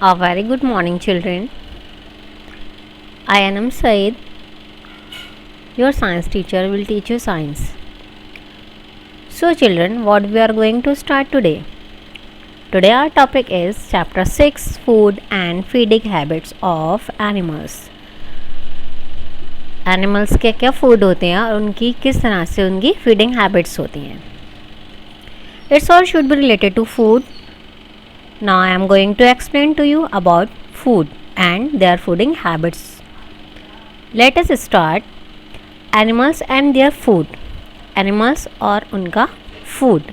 A very good morning, children. I am Said. Your science teacher will teach you science. So, children, what we are going to start today? Today, our topic is Chapter 6 Food and Feeding Habits of Animals. Animals के क्या food होते हैं और उनकी किस तरह से उनकी फीडिंग हैबिट्स होती हैं. It's all should be related to food. Now I am going to explain to you about food and their feeding habits. Let us start. Animals and their food. Animals और उनका food.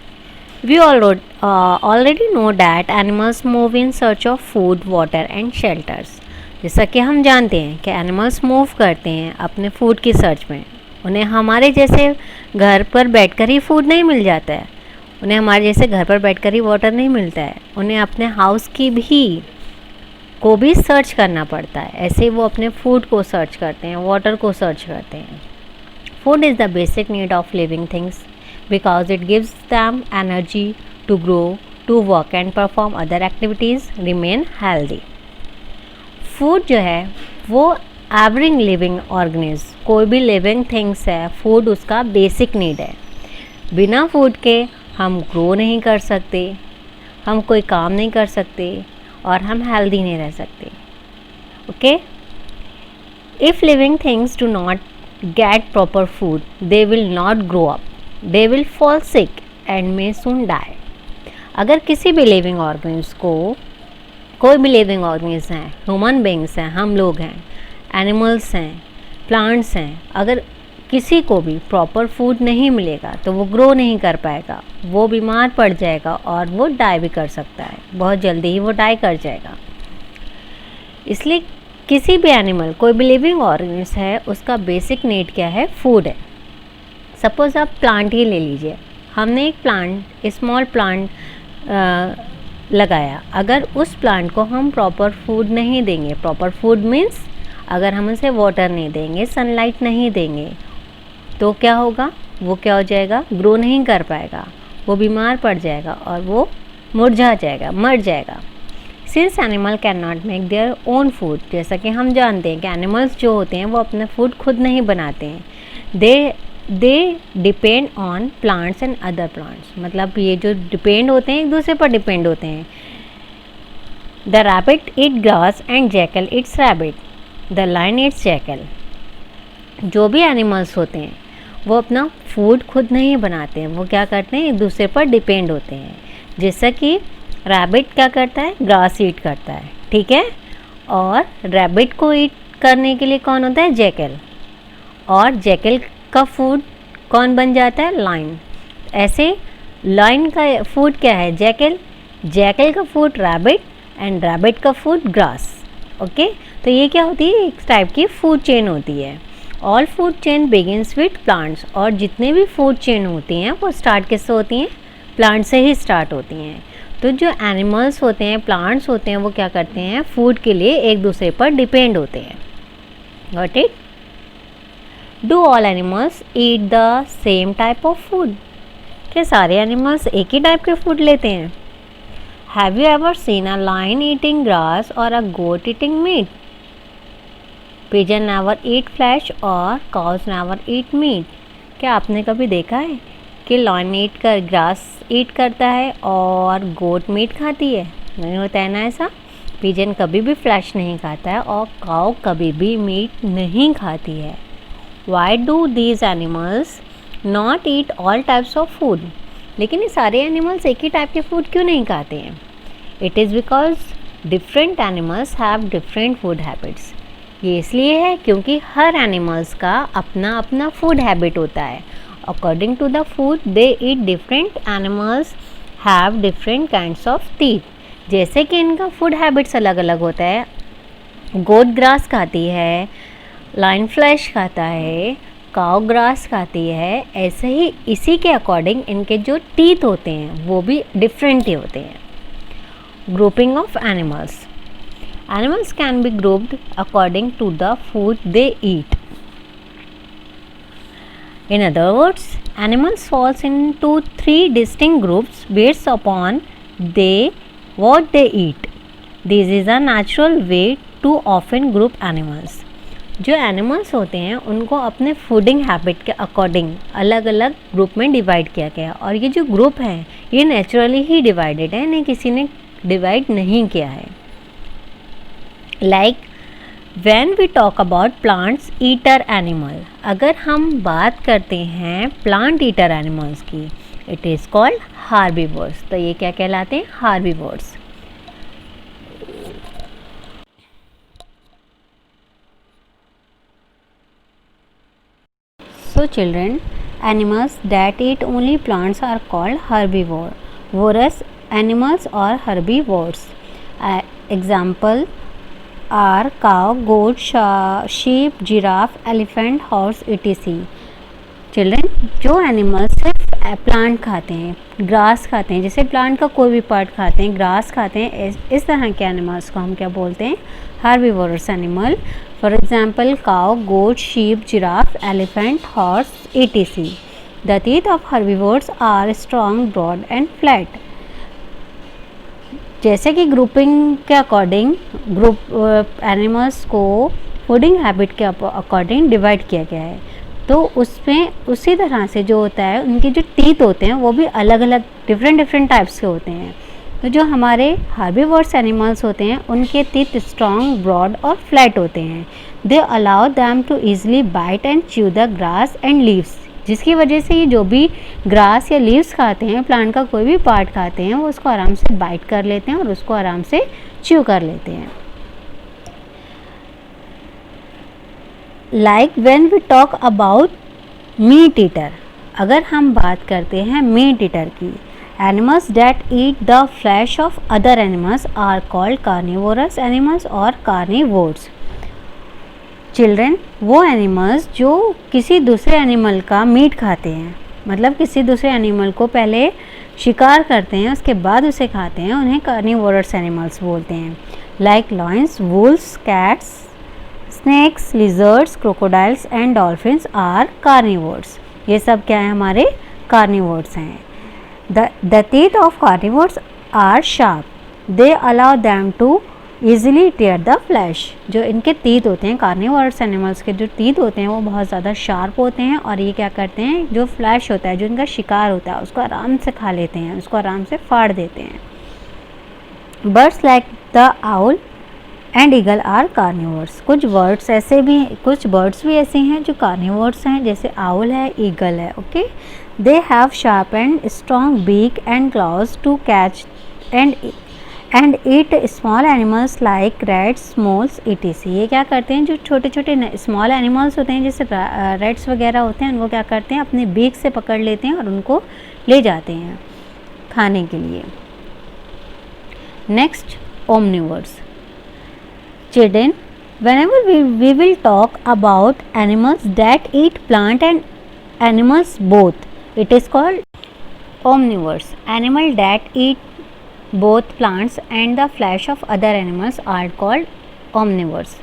We already know that animals move in search of food, water and shelters. जैसा कि हम जानते हैं कि animals move करते हैं अपने फूड की सर्च में. उन्हें हमारे जैसे घर पर बैठकर ही फूड नहीं मिल जाता है. उन्हें हमारे जैसे घर पर बैठकर ही वाटर नहीं मिलता है. उन्हें अपने हाउस की को भी सर्च करना पड़ता है. ऐसे ही वो अपने फूड को सर्च करते हैं, वाटर को सर्च करते हैं. Food is the basic need of living things because it gives them energy to grow, to work and perform other activities, remain healthy. Food जो है वो एवरी लिविंग ऑर्गेनिज्म, कोई भी लिविंग थिंग्स है, food उसका basic need है. बिना food के हम ग्रो नहीं कर सकते, हम कोई काम नहीं कर सकते और हम हेल्दी नहीं रह सकते. Okay. If living things do not get proper food they will not grow up, they will fall sick and may soon die. अगर किसी भी लिविंग ऑर्गेनिज्म को, कोई भी लिविंग ऑर्गेनिज्म हैं, ह्यूमन बींग्स हैं, हम लोग हैं, एनिमल्स हैं, प्लांट्स हैं, अगर किसी को भी प्रॉपर फूड नहीं मिलेगा तो वो ग्रो नहीं कर पाएगा, वो बीमार पड़ जाएगा और वो डाई भी कर सकता है. बहुत जल्दी ही वो डाई कर जाएगा. इसलिए किसी भी एनिमल, कोई भी लिविंग ऑर्गेनिज्म है, उसका बेसिक नीड क्या है? फूड है. सपोज़ आप प्लांट ही ले लीजिए. हमने एक प्लांट, स्मॉल प्लांट लगाया. अगर उस प्लांट को हम प्रॉपर फूड नहीं देंगे, प्रॉपर फूड मीन्स अगर हम उसे वाटर नहीं देंगे, सनलाइट नहीं देंगे, तो क्या होगा? वो क्या हो जाएगा? ग्रो नहीं कर पाएगा, वो बीमार पड़ जाएगा और वो मुरझा जाएगा, मर जाएगा. Since animal can not make their own food, जैसा कि हम जानते हैं कि एनिमल्स जो होते हैं वो अपने फूड खुद नहीं बनाते हैं. They depend on plants and other plants. मतलब ये जो डिपेंड होते हैं, एक दूसरे पर डिपेंड होते हैं. The rabbit eat grass and jackal eats rabbit, the lion eats jackal. जो भी एनिमल्स होते हैं वो अपना फूड खुद नहीं बनाते हैं, वो क्या करते हैं? एक दूसरे पर डिपेंड होते हैं. जैसा कि रैबिट क्या करता है? ग्रास ईट करता है, ठीक है. और रैबिट को ईट करने के लिए कौन होता है? जैकल. और जैकल का फूड कौन बन जाता है? लायन. ऐसे लायन का फूड क्या है? जैकल. जैकल का फूड रैबिट एंड रैबिट का फूड ग्रास. ओके. तो ये क्या होती है? एक टाइप की फूड चेन होती है. All food chain begins with plants. और जितने भी फूड चेन होती हैं वो स्टार्ट किससे होती हैं? प्लांट से ही स्टार्ट होती हैं. तो जो एनिमल्स होते हैं, प्लांट्स होते हैं, वो क्या करते हैं? फूड के लिए एक दूसरे पर डिपेंड होते हैं. Got it? Do all animals eat the same type of food? क्या सारे एनिमल्स एक ही टाइप के फूड लेते हैं? Have you ever seen a lion eating grass और a goat eating meat? Pigeon never eat flesh और काउज नेवर ईट मीट. क्या आपने कभी देखा है कि लायन ईट कर ग्रास ईट करता है और गोट मीट खाती है? नहीं होता है ना ऐसा. पिजन कभी भी फ्लैश नहीं खाता है और काउ कभी भी मीट नहीं खाती है. Why do these animals not eat all types of food? लेकिन ये सारे एनिमल्स एक ही टाइप के फूड क्यों नहीं खाते हैं? It is because different animals have different food habits. ये इसलिए है क्योंकि हर एनिमल्स का अपना अपना फूड हैबिट होता है. According to the food they eat, different animals have different kinds of teeth. जैसे कि इनका फूड हैबिट्स अलग अलग होता है. गोट ग्रास खाती है, लायन फ्लैश खाता है, काउ ग्रास खाती है. ऐसे ही इसी के अकॉर्डिंग इनके जो टीथ होते हैं वो भी डिफरेंट ही होते हैं. Grouping of animals. Animals can be grouped according to the food they eat. In other words, animals falls into three distinct groups based upon what they eat. This is a natural way to often group animals. जो animals होते हैं उनको अपने fooding habit के according अलग अलग group में divide किया गया, और ये जो ग्रुप है ये नेचुरली ही डिवाइडेड है, नहीं किसी ने डिवाइड नहीं किया है। Like when we talk about plants eater animal, अगर हम बात करते हैं प्लांट ईटर एनिमल्स की, इट इज़ कॉल्ड हार्बीवोर्स। तो ये क्या कहलाते हैं? Herbivores. So children, animals that eat only plants are called herbivorous animals or herbivores. Example are cow, goat, sheep, giraffe, elephant, horse, etc. Children, जो animals सिर्फ plant खाते हैं, ग्रास खाते हैं, जैसे प्लांट का कोई भी पार्ट खाते हैं, ग्रास खाते हैं, इस तरह के एनिमल्स को हम क्या बोलते हैं? Herbivorous animal. For example cow, goat, sheep, giraffe, elephant, horse, etc. The teeth of herbivores are strong, broad and flat. जैसे कि ग्रुपिंग के अकॉर्डिंग ग्रुप एनिमल्स को फूडिंग हैबिट के अकॉर्डिंग डिवाइड किया गया है, तो उसमें उसी तरह से जो होता है उनके जो टीथ होते हैं वो भी अलग अलग डिफरेंट टाइप्स के होते हैं। तो जो हमारे हार्बीवोर्स एनिमल्स होते हैं उनके टीथ स्ट्रॉन्ग, ब्रॉड और फ्लैट होते हैं। They allow them to easily bite and chew the grass and leaves, जिसकी वजह से ये जो भी ग्रास या लीव्स खाते हैं, प्लांट का कोई भी पार्ट खाते हैं, वो उसको आराम से बाइट कर लेते हैं और उसको आराम से च्यू कर लेते हैं। Like when we talk about meat eater, अगर हम बात करते हैं मीट ईटर की, animals that eat the flesh of other animals are called carnivorous animals और कार्निवोर्स। चिल्ड्रन, वो एनिमल्स जो किसी दूसरे एनिमल का मीट खाते हैं, मतलब किसी दूसरे एनिमल को पहले शिकार करते हैं उसके बाद उसे खाते हैं, उन्हें कार्निवोरस एनिमल्स बोलते हैं। Like lions, wolves, cats, snakes, lizards, crocodiles and dolphins are carnivores. ये सब क्या है? हमारे कार्निवोर्स हैं। The teeth of carnivores are sharp, they allow them to easily tear the flesh. जो इनके टीथ होते हैं, कार्निवोरस एनिमल्स के जो टीथ होते हैं वो बहुत ज़्यादा शार्प होते हैं, और ये क्या करते हैं, जो फ्लैश होता है, जो इनका शिकार होता है, उसको आराम से खा लेते हैं, उसको आराम से फाड़ देते हैं। Birds like the owl and eagle are carnivores. कुछ बर्ड्स भी ऐसे हैं जो कार्निवोर्स हैं, जैसे आउल है, ईगल है। Okay, they have sharp and strong beak and claws to catch and eat small animals like rats, moles, etc. ये क्या करते हैं, जो छोटे छोटे स्मॉल एनिमल्स होते हैं जैसे रैट्स वगैरह होते हैं, उनको क्या करते हैं, अपने बीक से पकड़ लेते हैं और उनको ले जाते हैं खाने के लिए। Next, omnivores. Children, whenever we will talk about animals that eat plant and animals both, it is called omnivores. Animal that eat both plants and the flesh of other animals are called omnivores.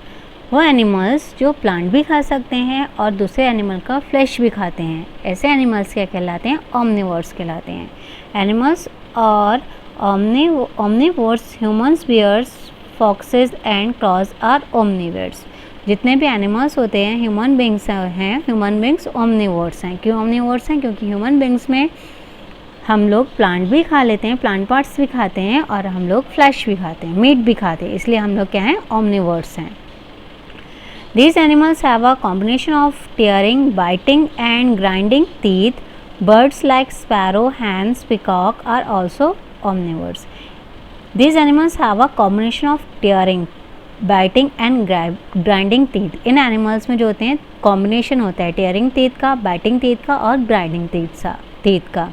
वो animals जो plant भी खा सकते हैं और दूसरे animal का flash भी खाते हैं, ऐसे एनिमल्स क्या कहलाते हैं? ओमनिवोर्स कहलाते हैं। एनिमल्स और omnivores, humans, bears, foxes and crows are omnivores. जितने भी एनिमल्स होते हैं, ह्यूमन बींग्स ओमनिवोर्स हैं। क्यों ओमनिवोर्स हैं? क्योंकि ह्यूमन बींग्स में हम लोग प्लांट भी खा लेते हैं, प्लांट पार्ट्स भी खाते हैं, और हम लोग फ्लैश भी खाते हैं, मीट भी खाते हैं, इसलिए हम लोग क्या हैं? ओमनिवोर्स हैं। These animals have a combination of tearing, biting and grinding teeth. Birds like sparrow, hens, peacock are also omnivores. These animals have a combination of tearing, biting and grinding teeth. इन animals में जो होते हैं combination होता है tearing teeth का, biting teeth का और ग्राइंडिंग टीथ का।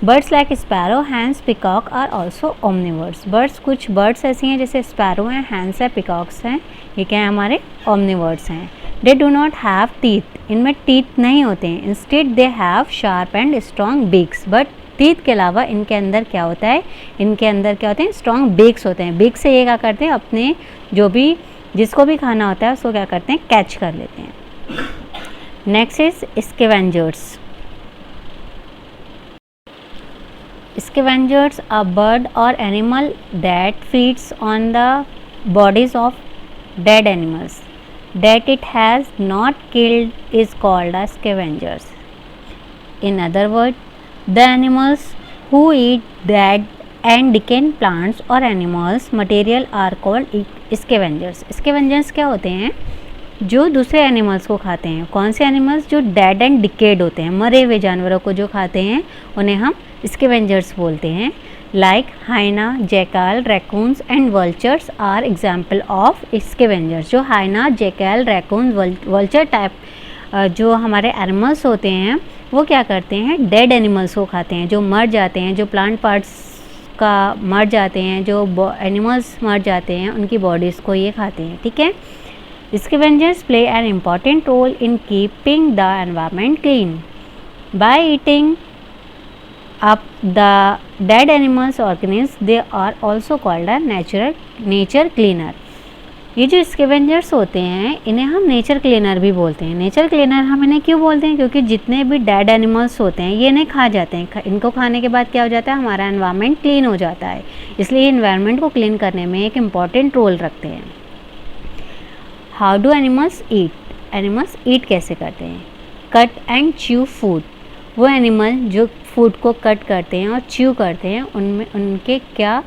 Birds like sparrow, hens, peacock are also omnivores. कुछ बर्ड्स ऐसी हैं जैसे स्पैरो हैं, हैंस है, पिकॉक्स हैं, ये क्या है? हमारे ओमनिवर्स हैं। They do not have teeth, इनमें टीथ नहीं होते हैं। Instead they have sharp and strong beaks. But teeth के अलावा इनके अंदर क्या होता है? इनके अंदर क्या होते हैं? स्ट्रॉन्ग बीक्स होते हैं। बीक से ये क्या करते हैं? अपने जो भी जिसको भी खाना होता है उसको क्या करते हैं? कैच कर लेते हैं। Next is scavengers. Scavengers, a bird or animal that feeds on the bodies of dead animals that it has not killed is called as scavengers. In other words, the animals who eat dead and decaying plants or animals material are called scavengers. Scavengers क्या होते हैं? जो दूसरे animals को खाते हैं. कौन से एनिमल्स? जो डेड एंड डिकेड होते हैं, मरे हुए जानवरों को जो खाते हैं उन्हें हम स्कैवेंजर्स बोलते हैं. Like hyena, jackal, raccoons and vultures are example of scavengers. जो hyena, jackal, raccoon, vulture type जो हमारे एनिमल्स होते हैं वो क्या करते हैं? डेड एनिमल्स को खाते हैं. जो मर जाते हैं, जो प्लांट पार्ट्स का मर जाते हैं, जो एनिमल्स मर जाते हैं, उनकी बॉडीज़ को ये खाते हैं. ठीक है. Scavengers play an important role in keeping the environment clean. By eating up the dead animals' organisms, they are also called a nature cleaner. ये जो स्कैवेंजर्स होते हैं इन्हें हम नेचर क्लीनर भी बोलते हैं. नेचर क्लीनर हम इन्हें क्यों बोलते हैं? क्योंकि जितने भी डेड एनिमल्स होते हैं ये इन्हें खा जाते हैं. इनको खाने के बाद क्या हो जाता है? हमारा एनवायरनमेंट क्लीन हो जाता है. इसलिए एनवायरनमेंट को क्लीन करने में एक इम्पॉर्टेंट रोल रखते हैं. How do animals eat? Animals eat कैसे करते हैं? Cut and chew food. वो एनिमल जो फूड को कट करते हैं और च्यू करते हैं उनमें उनके क्या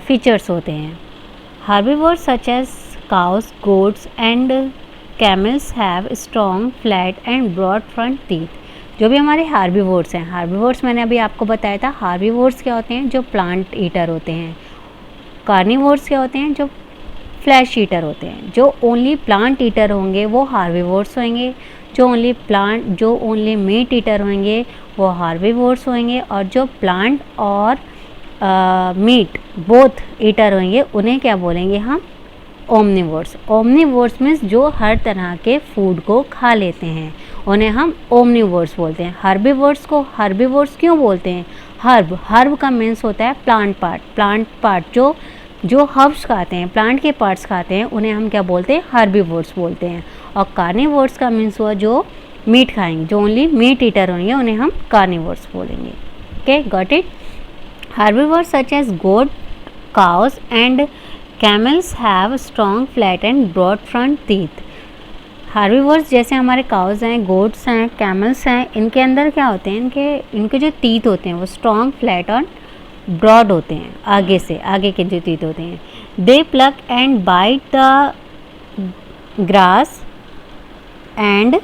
फीचर्स होते हैं? Herbivores such as cows, goats and camels have strong, flat and broad front teeth. जो भी हमारे हार्बीवोर्स हैं, हार्बीवोर्स मैंने अभी आपको बताया था. हार्बीवोर्स क्या होते हैं? जो प्लांट ईटर होते हैं. कार्निवोर्स क्या होते हैं? जो फ्लैश ईटर होते हैं. जो ओनली प्लांट ईटर होंगे वो हार्बीवोर्स होंगे. जो ओनली मीट ईटर होंगे वो हार्बीवोर्स होंगे. और जो प्लांट और मीट बोथ ईटर होंगे उन्हें क्या बोलेंगे हम? ओमनिवोर्स. ओमनिवोर्स मीन्स जो हर तरह के फूड को खा लेते हैं उन्हें हम ओमनिवोर्स बोलते हैं. हर्बीवोर्स को हर्बीवोर्स क्यों बोलते हैं? हर्ब का मीन्स होता है प्लांट पार्ट. जो हर्ब्स खाते हैं, प्लांट के पार्ट्स खाते हैं उन्हें हम क्या बोलते हैं? हर्बीवोर्स बोलते हैं. और कार्निवोर्स का मीन्स हुआ जो मीट खाएंगे, जो ओनली मीट ईटर होंगे उन्हें हम कार्निवोर्स बोलेंगे. Okay, got it. Herbivores such as goat, cows and camels have strong, flat and broad front teeth. Herbivores जैसे हमारे cows हैं, goats हैं, camels हैं, इनके अंदर क्या होते हैं? इनके जो teeth होते हैं वो strong, flat और broad होते हैं. आगे के जो teeth होते हैं. They pluck and bite the grass and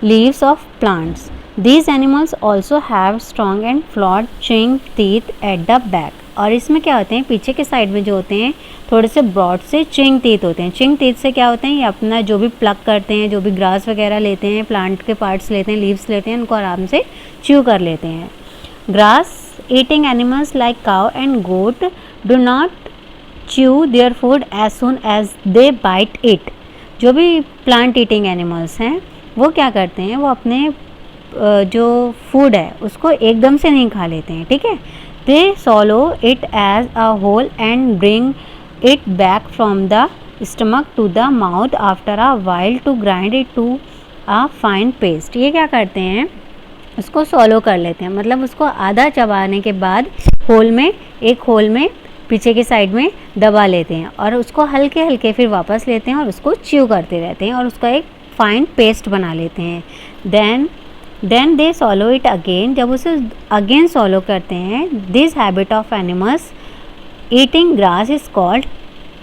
leaves of plants. These animals also have strong and flawed chewing teeth at the back. और इसमें क्या होते हैं? पीछे के साइड में जो होते हैं थोड़े से ब्रॉड से च्यूइंग टीथ होते हैं. च्यूइंग टीथ से क्या होते हैं? ये अपना जो भी प्लक करते हैं, जो भी ग्रास वगैरह लेते हैं, प्लांट के पार्ट्स लेते हैं, लीव्स लेते हैं, उनको आराम से च्यू कर लेते हैं. Grass eating animals like cow and goat do not chew their food as soon as they bite it. जो भी प्लांट ईटिंग एनिमल्स हैं वो क्या करते हैं? वो अपने जो फूड है उसको एकदम से नहीं खा लेते हैं. ठीक है. They swallow it as a whole and bring it back from the stomach to the mouth after a while to grind it to a fine paste. ये क्या करते हैं? उसको सॉलो कर लेते हैं, मतलब उसको आधा चबाने के बाद एक होल में पीछे की साइड में दबा लेते हैं और उसको हल्के हल्के फिर वापस लेते हैं और उसको च्यू करते रहते हैं और उसका एक फाइन पेस्ट बना लेते हैं. Then they swallow it again. जब उसे अगेन सॉलो करते हैं, this habit of animals eating grass is called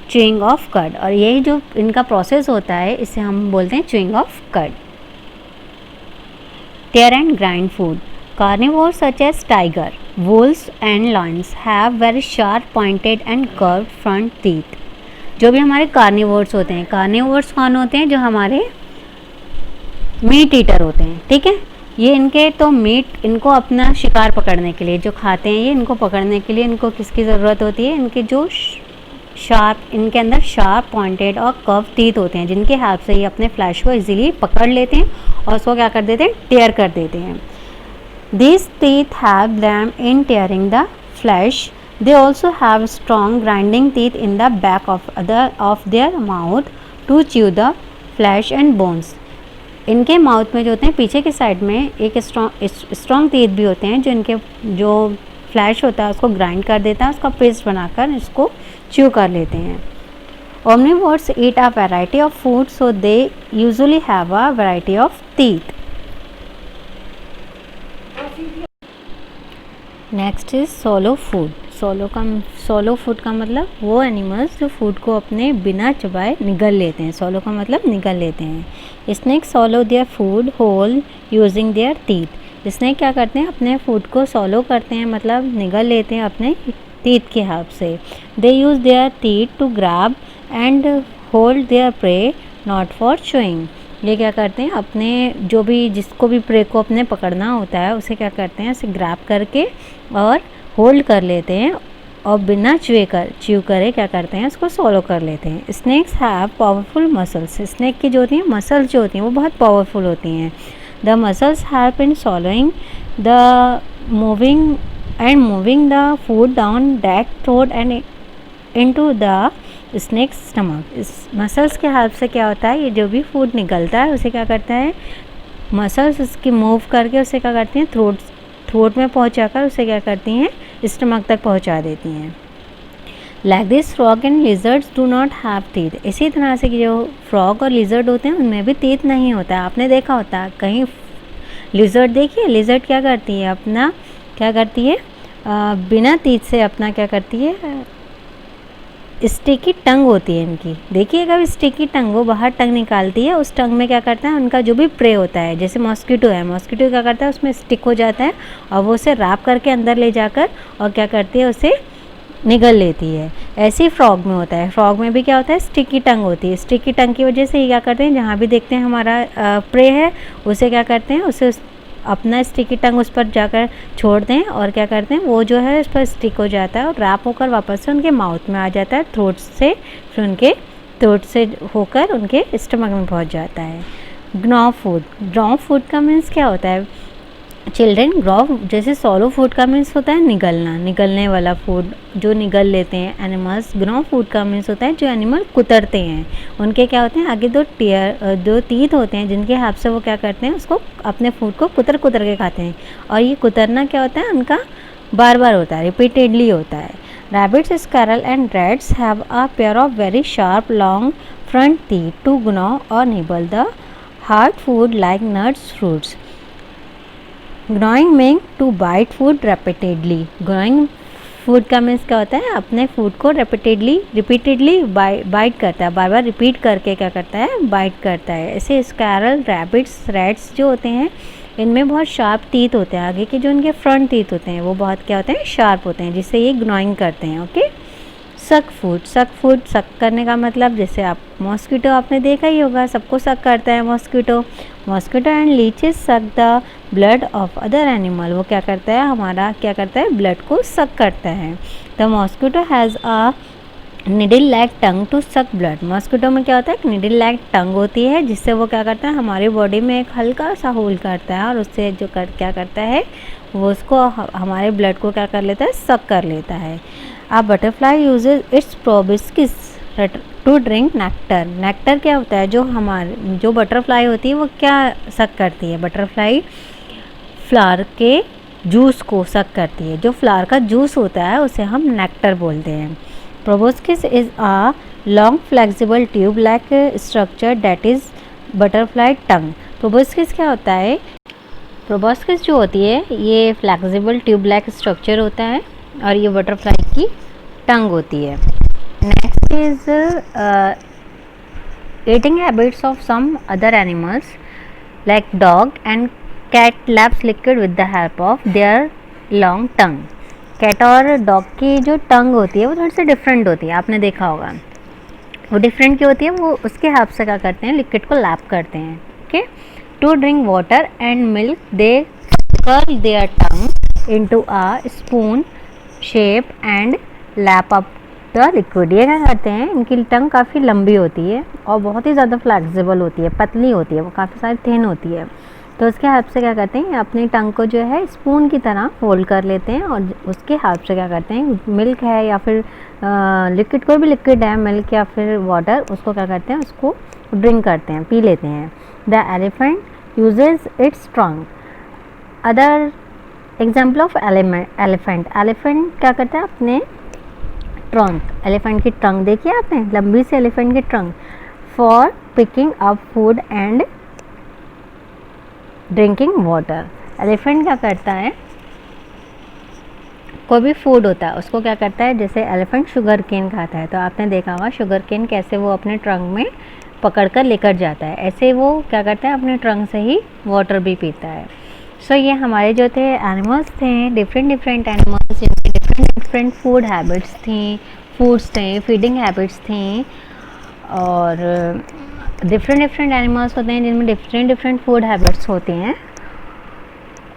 chewing of cud. और यही जो इनका प्रोसेस होता है इसे हम बोलते हैं chewing of cud. Tear and grind food. Carnivores such as tiger, wolves and lions have very sharp pointed and curved front teeth. जो भी हमारे कार्निवोर्स होते हैं, कार्निवोर्स कौन होते हैं? जो हमारे मीट ईटर होते हैं. ठीक है. ये इनके तो मीट, इनको अपना शिकार पकड़ने के लिए जो खाते हैं, ये इनको पकड़ने के लिए इनको किसकी ज़रूरत होती है? इनके जो इनके अंदर शार्प पॉइंटेड और कर्व टीथ होते हैं जिनके हेल्प से ये अपने फ्लैश को इजीली पकड़ लेते हैं और उसको क्या कर देते हैं? टेयर कर देते हैं. These teeth help them in tearing the flesh. They also have strong grinding teeth in the back of their mouth to chew the flesh and bones. इनके माउथ में जो होते हैं पीछे के साइड में एक स्ट्रॉन्ग टीथ भी होते हैं जो फ्लैश होता है उसको ग्राइंड कर देता है, उसका पेस्ट बनाकर इसको च्यू कर लेते हैं। Omnivores eat a variety of food, so they usually have a variety of teeth. Next is solo food. Solo food का मतलब वो एनिमल्स जो फूड को अपने बिना चबाए निगल लेते हैं। सोलो का मतलब निगल लेते हैं। Snake swallow their food whole using their teeth. Snake क्या करते हैं, अपने फूड को सोलो करते हैं, मतलब निगल लेते हैं अपने टीथ के हेल्प से। They use their teeth to grab and hold their prey, not for chewing. ये क्या करते हैं, अपने जो भी जिसको भी प्रे को अपने पकड़ना होता है उसे क्या करते हैं, उसे ग्रैब करके और होल्ड कर लेते हैं और बिना च्यू करे क्या करते हैं, उसको सोलो कर लेते हैं। Snakes have powerful muscles. Snake की जो होती हैं मसल्स जो होती हैं वो बहुत पावरफुल होती हैं। The muscles help in सॉलोइंग the moving the food down that throat and into the snake stomach. इस मसल्स के हेल्प से क्या होता है, ये जो भी फूड निकलता है उसे क्या करता है, मसल्स उसकी मूव करके उसे क्या करती हैं, थ्रोट में पहुंचाकर उसे क्या करती हैं, स्टमक तक पहुंचा देती हैं। Like this frog and lizards do not have teeth. इसी तरह से कि जो फ्रॉग और लिजर्ड होते हैं उनमें भी टीथ नहीं होता है। आपने देखा होता है कहीं लिजर्ड, देखिए लिजर्ड क्या करती है, अपना क्या करती है, बिना टीथ से अपना क्या करती है, स्टिकी टंग होती है इनकी। देखिएगा स्टिकी टंग, वो बाहर टंग निकालती है, उस टंग में क्या करता है, उनका जो भी प्रे होता है, जैसे मॉस्किटो है, मॉस्किटो क्या करता है उसमें स्टिक हो जाता है और वो उसे रैप करके अंदर ले जाकर और क्या करती है, उसे निगल लेती है। ऐसे ही फ्रॉग में होता है। फ्रॉग में भी क्या होता है, स्टिकी टंग होती है। स्टिकी टंग की वजह से ये क्या करते हैं, जहाँ भी देखते हैं हमारा प्रे है उसे क्या करते हैं, उसे अपना स्टिकी टंग उस पर जाकर छोड़ते हैं और क्या करते हैं, वो जो है उस पर स्टिक हो जाता है और रैप होकर वापस से उनके माउथ में आ जाता है, थ्रोट से, फिर उनके थ्रोट से होकर उनके स्टमक में पहुंच जाता है। ग्नॉ फूड का मीन्स क्या होता है चिल्ड्रेन? ग्रॉ जैसे सोलो फूड का मीन्स होता है निगलने वाला फूड जो निगल लेते हैं एनिमल्स। ग्रॉ फूड का मीन्स होता है जो एनिमल कुतरते हैं। उनके क्या होते हैं, आगे दो टीथ होते हैं जिनके हेल्प से वो क्या करते हैं, उसको अपने फूड को कुतर के खाते हैं। और ये कुतरना क्या होता है, उनका बार बार होता है, रिपीटेडली होता है। Rabbits, squirrel and rats have a pair of very sharp long front teeth to gnaw और nibble the hard food like nuts, fruits. Gnawing mean to bite food repeatedly. Gnawing food का means क्या होता है, अपने food को repeatedly bite करता है, बार बार repeat करके क्या करता है, बाइट करता है। ऐसे स्क्वायरल, रैबिट्स, रैट्स जो होते हैं इनमें बहुत शार्प टीथ होते हैं। आगे के जो इनके फ्रंट टीथ होते हैं वो बहुत क्या होते हैं, शार्प होते हैं, जिससे ये ग्नॉइंग करते हैं। ओके। सक फूड सक करने का मतलब, जैसे आप मॉस्किटो आपने देखा ही होगा, सबको सक करता है mosquito and leches suck the blood of other animal. वो क्या करता है, हमारा क्या करता है, ब्लड को सक करता है। The mosquito has a needle like tongue to suck blood. Mosquito में क्या होता है, एक निडल लाइक टंग होती है जिससे वो क्या करता है, हमारी बॉडी में एक हल्का सा होल करता है और उससे जो क्या करता है, वो उसको हमारे ब्लड को क्या कर लेता है, सक कर लेता है। A butterfly uses its proboscis to drink nectar. Nectar क्या होता है, जो बटरफ्लाई होती है वो क्या सक करती है, बटरफ्लाई फ्लावर के जूस को सक करती है। जो फ्लावर का जूस होता है उसे हम नेक्टर बोलते हैं। Proboscis is a long flexible tube like structure that is butterfly tongue. Proboscis क्या होता है, प्रोबोस्किस जो होती है ये फ्लेक्सिबल ट्यूब लाइक स्ट्रक्चर होता है और ये बटरफ्लाई की टंग होती है। Next is eating habits of some other animals like dog and cat laps liquid with the help of their long tongue. Cat और डॉग की जो टंग होती है वो थोड़ी सी डिफरेंट होती है, आपने देखा होगा। वो डिफरेंट क्यों होती है, वो उसके हेल्प से क्या करते हैं, लिक्विड को लैप करते हैं। Okay. To drink water and milk they curl their tongue into a spoon shape and lap up the liquid. ये क्या करते हैं, इनकी टंग काफ़ी लंबी होती है और बहुत ही ज़्यादा फ्लेक्सिबल होती है, पतली होती है, वो काफ़ी सारी थिन होती है। तो उसके हेल्प से क्या करते हैं, अपनी टंग को जो है स्पून की तरह फोल्ड कर लेते हैं और उसके हेल्प से क्या करते हैं, मिल्क है या फिर लिक्विड, कोई भी लिक्विड है, मिल्क या फिर वाटर, उसको क्या करते हैं, उसको ड्रिंक करते हैं, पी लेते हैं। The elephant usage it's trunk. Other example of elephant, elephant क्या करता है, अपने ट्रंक, एलिफेंट की ट्रंक देखिए आपने, लंबी सी एलिफेंट की trunk, for picking up food and drinking water. Elephant क्या करता है, कोई भी फूड होता है उसको क्या करता है, जैसे एलिफेंट शुगर केन खाता है तो आपने देखा होगा शुगर केन कैसे वो अपने ट्रंक में पकड़ कर लेकर जाता है, ऐसे वो क्या करता है अपने ट्रंक से ही वाटर भी पीता है। सो ये हमारे जो थे एनिमल्स थे, डिफरेंट डिफरेंट एनिमल्स जिनकी डिफरेंट डिफरेंट फूड हैबिट्स थी, फूड्स थे, फीडिंग हैबिट्स थी, और डिफरेंट डिफरेंट एनिमल्स होते हैं जिनमें डिफरेंट डिफरेंट फूड हैबिट्स होती हैं।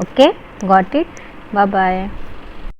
Okay, got it, bye bye.